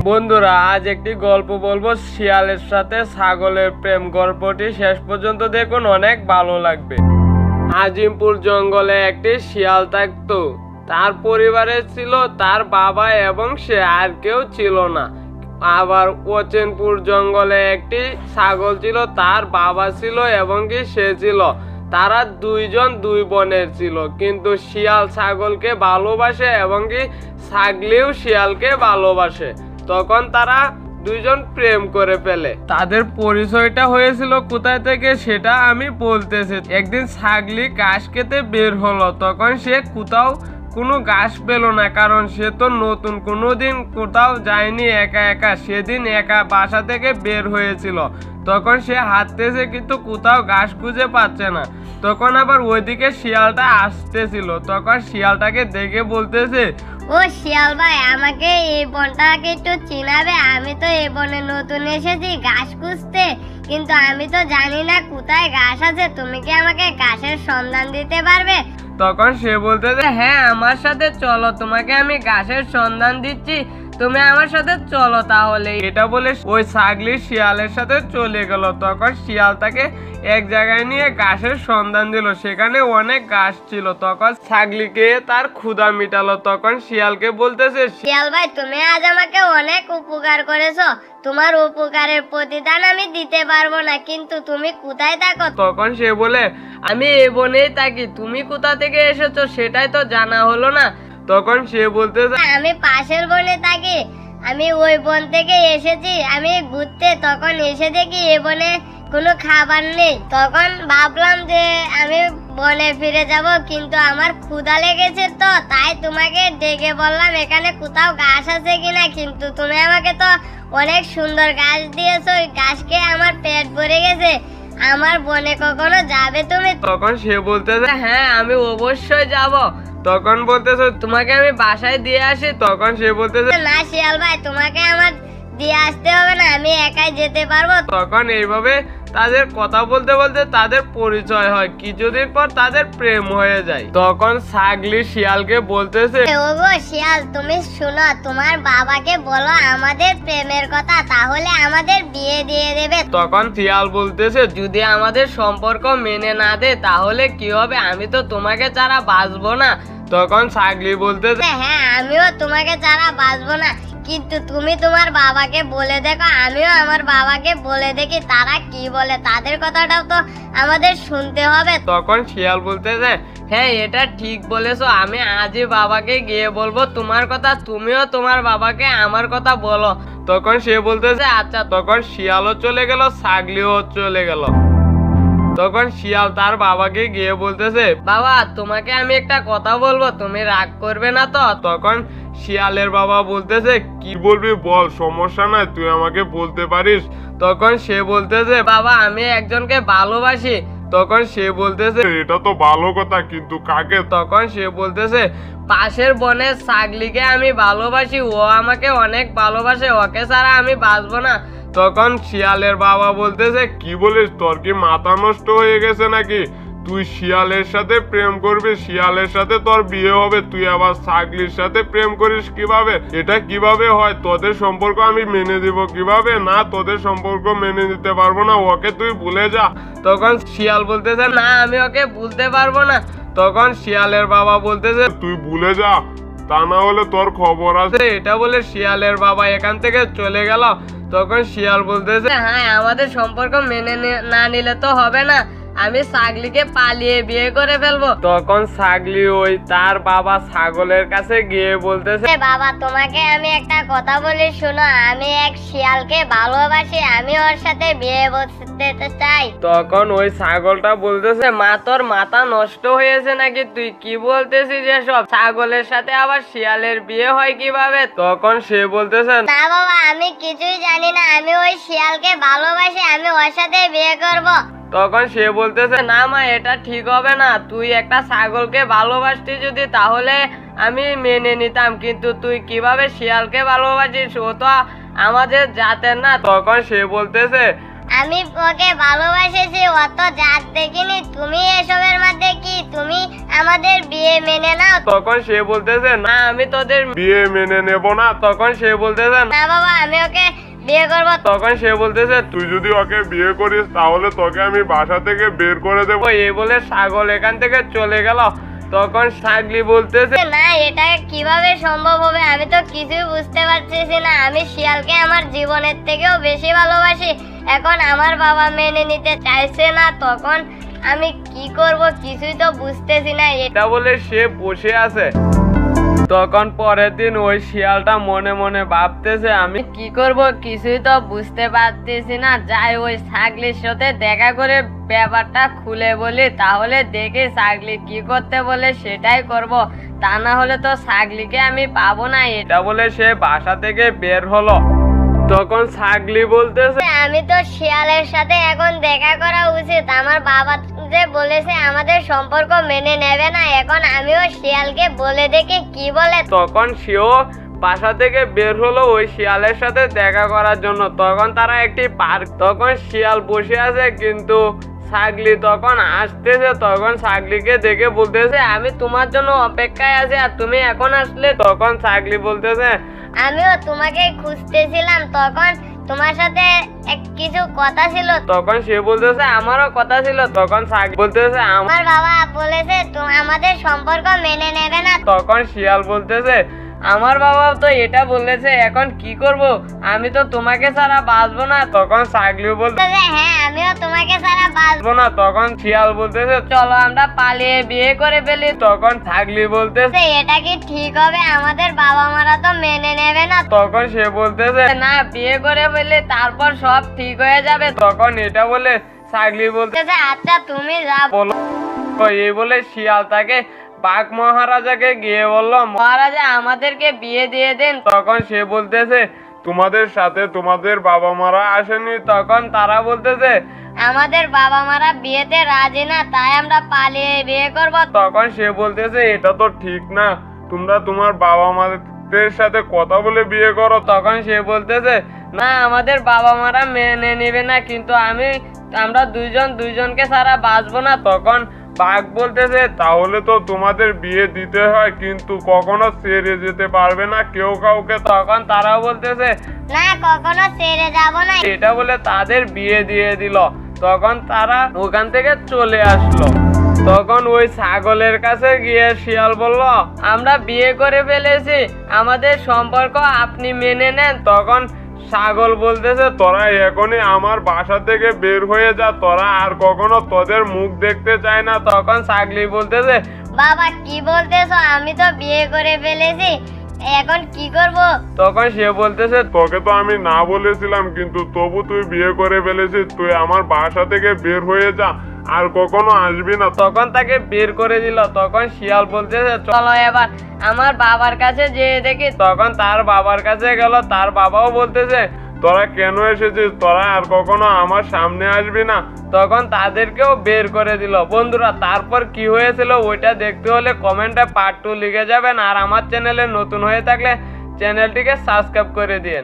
বন্ধুরা, আজ একটি গল্প বলবো শিয়ালের সাথে ছাগলের প্রেম। গল্পটি শেষ পর্যন্ত দেখুন, অনেক ভালো লাগবে। আজিমপুর জঙ্গলে একটি শিয়াল থাকতো। তার পরিবারে ছিল তার বাবা এবং সে, আর কেউ ছিল না। আবার অচেনপুর জঙ্গলে একটি ছাগল ছিল, তার বাবা ছিল এবং কি সে ছিল। তারা দুইজন দুই বোনের ছিল, কিন্তু শিয়াল ছাগলকে ভালোবাসে এবং কি ছাগলিও শিয়ালকে ভালোবাসে। তখন তারা দুইজন প্রেম করে ফেলে। তাদের পরিচয়টা হয়েছিল কোথায় থেকে সেটা আমি বলতেছি। একদিন ছাগলি ঘাস খেতে বের হলো, তখন সে কোথাও কোনো ঘাস পেল না, কারণ সে তো নতুন, কোনোদিন কোথাও যায়নি একা একা। সেদিন একা বাসা থেকে বের হয়েছিল। তখন সে হাঁটতেছে কিন্তু কোথাও ঘাস খুঁজে পাচ্ছে না। তখন আবার ওইদিকে শিয়ালটা আসতেছিল। তখন শিয়ালটাকে দেখে বলতেছে, ও শিয়াল ভাই, আমাকে এই বনটাকে একটু চিনাবে? আমি তো এই বনে নতুন এসেছি ঘাস খুঁজতে, কিন্তু আমি তো জানি না কোথায় ঘাস আছে। তুমি কি আমাকে ঘাসের সন্ধান দিতে পারবে? তখন সে বলতেছে, হ্যাঁ আমার সাথে চলো, তোমাকে আমি ঘাসের সন্ধান দিচ্ছি, তুমি আমার সাথে চলো তাহলে। এটা বলে ওই ছাগলি শিয়ালের সাথে চলে গেল। তখন শিয়াল তাকে এক জায়গায় নিয়ে ঘাসের সন্ধান দিল। সেখানে অনেক ঘাস ছিল। তখন ছাগলিকে তার ক্ষুধা মিটালো। তখন শিয়ালকে বলতেছে, শিয়াল ভাই, তুমি আজ আমাকে অনেক উপকার করেছো। তোমার উপকারের প্রতিদান আমি দিতে পারবো না, কিন্তু তুমি কোথায় থাকো? তখন সে বলে, আমি এই বনেই থাকি, তুমি কোথা থেকে এসেছো সেটাই তো জানা হলো না। তখন সে বলতেছে, আমি পাশের বনে থাকি, আমি ওই বন থেকে এসেছি আমি ঘুরতে। তখন এসে দেখি এ বনে কোনো খাবার নেই। তখন ভাবলাম যে আমি বনে ফিরে যাব, কিন্তু আমার ক্ষুধা লেগেছে, তো তাই তোমাকে ডেকে বললাম এখানে কোথাও ঘাস আছে কিনা। কিন্তু তুমি আমাকে তো অনেক সুন্দর ঘাস দিয়েছো, ওই ঘাস খেয়ে আমার পেট ভরে গেছে। আমার বনে কখনো যাবে তুমি? তখন সে বলতেছে, হ্যাঁ আমি অবশ্যই যাব। তখন বলতেছে, তোমাকে আমি বাসায় দিয়ে আসি। তখন সে বলতেছে, না শিয়াল ভাই, তোমাকে আমার দিয়ে আসতে হবে না, আমি একাই যেতে পারবো। তখন এইভাবে তাদের কথা বলতে বলতে তাদের পরিচয় হয়। কিছুদিন পর তাদের প্রেম হয়ে যায়। তখন ছাগলি শিয়ালকে বলতেছে, ওগো শিয়াল, তুমি শোনো, তোমার বাবাকে বলো আমাদের প্রেমের কথা, তাহলে আমাদের বিয়ে দিয়ে দেবে। তখন শিয়াল বলতেছে, যদি আমাদের সম্পর্ক মেনে না দে তাহলে কি হবে? আমি তো তোমাকে ছাড়া বাঁচবো না। তখন ছাগলি বলতেছে, হ্যাঁ আমিও তোমাকে ছাড়া বাঁচবো না, কিন্তু তুমি তোমার বাবাকে বলে দেখো, আমিও আমার বাবাকে বলে দেখি তারা কি বলে। তাদের কথাটাও তো আমাদের শুনতে হবে। তখন শিয়াল বলতেছে, হ্যাঁ এটা ঠিক বলেছো, আমি আজই বাবাকে গিয়ে বলবো তোমার কথা, তুমিও তোমার বাবাকে আমার কথা বলো। তখন সে বলতেছে, আচ্ছা। তখন শিয়ালও চলে গেল, ছাগলিও চলে গেল। তখন শিয়াল তার বাবাকে গিয়ে বলতেছে, বাবা তোমাকে আমি একটা কথা বলবো, তুমি রাগ করবে না তো? তখন শিয়ালের বাবা বলতেছে, কি বলবি বল, সমস্যা নাই, তুই আমাকে বলতে পারিস। তখন সে বলতেছে, বাবা আমি একজনকে ভালোবাসি। তখন সে বলতেছে, এটা তো ভালো কথা, কিন্তু কাকে? তখন সে বলতেছে, পাশের বনের ছাগলিকে আমি ভালোবাসি, ও আমাকে অনেক ভালোবাসে, ওকে ছাড়া আমি বাঁচবো না। তখন শিয়ালের বাবা বলতেছে, কি বলিস, তোর কি মাথা নষ্ট হয়ে গেছে নাকি? তুই শিয়ালের সাথে প্রেম করবি, শিয়ালের সাথে তোর বিয়ে হবে, তুই আবার ছাগলির সাথে প্রেম করিস কিভাবে? এটা কিভাবে হয়? তোদের সম্পর্ক আমি মেনে দিব কিভাবে? না, তোদের সম্পর্ক মেনে নিতে পারবো না, ওকে তুই ভুলে যা। তখন শিয়াল বলতেছে, না আমি ওকে ভুলতে পারবো না। তখন শিয়ালের বাবা বলতেছে, তুই ভুলে যা, তা না হলে তোর খবর আছে। এটা বলে শিয়ালের বাবা এখান থেকে চলে গেল। তখন শিয়াল বলতেছে, হ্যাঁ আমাদের সম্পর্ক মেনে না নিলে তো হবে না, আমি ছাগলিকে পালিয়ে বিয়ে করে ফেলবো। তখন ছাগলি ওই তার বাবা ছাগলের কাছে গিয়ে বলতেছে, বাবা তোমাকে আমি একটা কথা বলি শোনো, আমি এক শিয়ালকে ভালোবাসি, আমি ওর সাথে বিয়ে বসতে চাই। তখন ওই ছাগলটা বলতেছে, মা তোর মাথা নষ্ট হয়েছে নাকি? তুই কি বলতেছিস এসব? ছাগলের সাথে আবার শিয়ালের বিয়ে হয় কিভাবে? তখন সে বলতেছে, না বাবা, আমি কিছুই জানি না, আমি ওই শিয়ালকে ভালোবাসি, আমি ওর সাথে বিয়ে করব। তখন সে বলতেছে, না মা এটা ঠিক হবে না, তুই একটা ছাগলকে ভালোবাসতি যদি তাহলে আমি মেনে নিতাম, কিন্তু তুই কিভাবে শিয়ালকে ভালোবাসিস? ও তো আমাদের জাতের না। তখন সে বলতেছে, আমি ওকে ভালোবাসেছি, অত জাত দেখিনি। তুমি এসবের মধ্যে কি? তুমি আমাদের বিয়ে মেনে নাও। তখন সে বলতেছে না আমি তোদের বিয়ে মেনে নেব না। তখন সে বলতেছে না বাবা, আমি ওকে বিয়ে করবো। তখন সে বলতেছে তুই যদি ওকে বিয়ে করিস তাহলে তোকে আমি বাসা থেকে বের করে দেবো। এই বলে ছাগল এখান থেকে চলে গেল। তখন ছাগলি বলতেছে না, এটা কিভাবে সম্ভব হবে? আমি তো কিছুই বুঝতে পারতেছি না। আমি শিয়ালকে আমার জীবনের থেকেও বেশি ভালোবাসি, এখন আমার বাবা মেনে নিতে চাইছে না। তখন আমি কি করব কিছুই তো বুঝতেছি না। এটা বলে সে বসে আছে। তখন পরের দিন ওই শিয়ালটা মনে মনে ভাবতেছে আমি কি করব কিছুই তো বুঝতে পারতেছি না। যাই ওই ছাগলির সাথে দেখা করে ব্যাপারটা খুলে বলি, তাহলে দেখি ছাগলি কি করতে বলে সেটাই করব, তা না হলে তো ছাগলিকে আমি পাবো না। এটা বলে সে বাসা থেকে বের হলো। তখন ছাগলি বলতেছে আমি তো শিয়ালের সাথে এখন দেখা করা উচিত। আমার বাবা যে বলেছে আমাদের সম্পর্ক মেনে নেবে না, এখন আমিও শিয়ালকে বলে দেখি কি বলে। তখন সেও বাসা থেকে বের হলো ওই শিয়ালের সাথে দেখা করার জন্য। তখন তারা একটি পার্ক, তখন শিয়াল বসে আছে কিন্তু ছাগলি তখন আসতেছে। তখন ছাগলিকে দেখে বলতেছে আমি তোমার জন্য অপেক্ষায় আছি আর তুমি এখন আসলে। তখন ছাগলি বলতেছে আমিও তোমাকে খুঁজতেছিলাম, তখন তোমার সাথে কিছু কথা ছিল। তখন সে বলতেছে আমারও কথা ছিল। তখন ছাগলি বলতেছে আমার বাবা বলেছে আমাদের সম্পর্ক মেনে নেবে না। তখন শিয়াল বলতেছে আমার বাবা তো এটা বলেছে, এখন কি করব? আমি তো তোমাকে ছাড়া বাঁচবো না। তখন ছাগলিও বলতেছে হ্যাঁ, আমিও তোমাকে ছাড়া বাঁচবো না। তখন শিয়াল বলতেছে চলো আমরা পালিয়ে বিয়ে করে ফেলি। তখন ছাগলি বলতেছে এটা কি ঠিক হবে? আমাদের বাবা মারা তো মেনে নেবে না। তখন সে বলতেছে না বিয়ে করে ফেলে তারপর সব ঠিক হয়ে যাবে। তখন এটা বলে ছাগলি বলতেছে আচ্ছা তুমি যা বলো। এই বলে শিয়াল তাকে বাঘ মহারাজাকে গিয়ে বলল মহারাজা আমাদেরকে বিয়ে দিয়ে দেন। তখন সে বলতেছে তোমাদের সাথে তোমাদের বাবা মারা আসেনি? তখন তারা বলতেছে আমাদের বাবা মারা বিয়েতে রাজি না, তাই আমরা পালিয়ে বিয়ে করব। তখন সে বলতেছে এটা তো ঠিক না, তোমরা তোমার বাবা মাদের সাথে কথা বলে বিয়ে করো। তখন সে বলতেছে না আমাদের বাবা মারা মেনে নেবে না, কিন্তু আমরা দুইজনকে ছাড়া বাঁচবো না। তখন বাঘ বলতেছে তাহলে তো তোমাদের বিয়ে দিতে হয়, কিন্তু কখনো ছেড়ে যেতে পারবে না কেউ কাউকে। তখন তারাও বলতেছে না, কখনো ছেড়ে যাব না। এটা বলে তাদের বিয়ে দিয়ে দিল। তখন তারা ওখান থেকে চলে আসলো। তখন ওই ছাগলের কাছে গিয়ে শিয়াল বলল আমরা বিয়ে করে ফেলেছি, আমাদের সম্পর্ক আপনি মেনে নেন। তখন ছাগল বলতেছে তোরা এখনই আমার বাসা থেকে বের হয়ে যা, তোরা আর কখনো তোদের মুখ দেখতে চায় না। তখন ছাগলি বলতেছে বাবা কি বলতেছো? আমি তো বিয়ে করে ফেলেছি, এখন কি করব? তখন সে বলতেছে তোকে তো আমি না বলেছিলাম, কিন্তু তবু তুই বিয়ে করে ফেলেছিস, তুই আমার বাসা থেকে বের হয়ে যা, আর কখনো আসবি না। তখন তাকে বের করে দিল। তখন শিয়াল বলতেছে চলো এবার আমার বাবার কাছে যেয়ে দেখি। তখন তার বাবার কাছে গেল। তার বাবাও বলতেছে তোরা কেন এসেছিস? তোরা আর কখনো আমার সামনে আসবি না। তখন তাদেরকেও বের করে দিল। বন্ধুরা তারপর কি হয়েছিল ওইটা দেখতে হলে কমেন্টে পার্ট 2 লিখে যাবেন। আর আমার চ্যানেলে নতুন হয়ে থাকলে চ্যানেলটিকে সাবস্ক্রাইব করে দিন।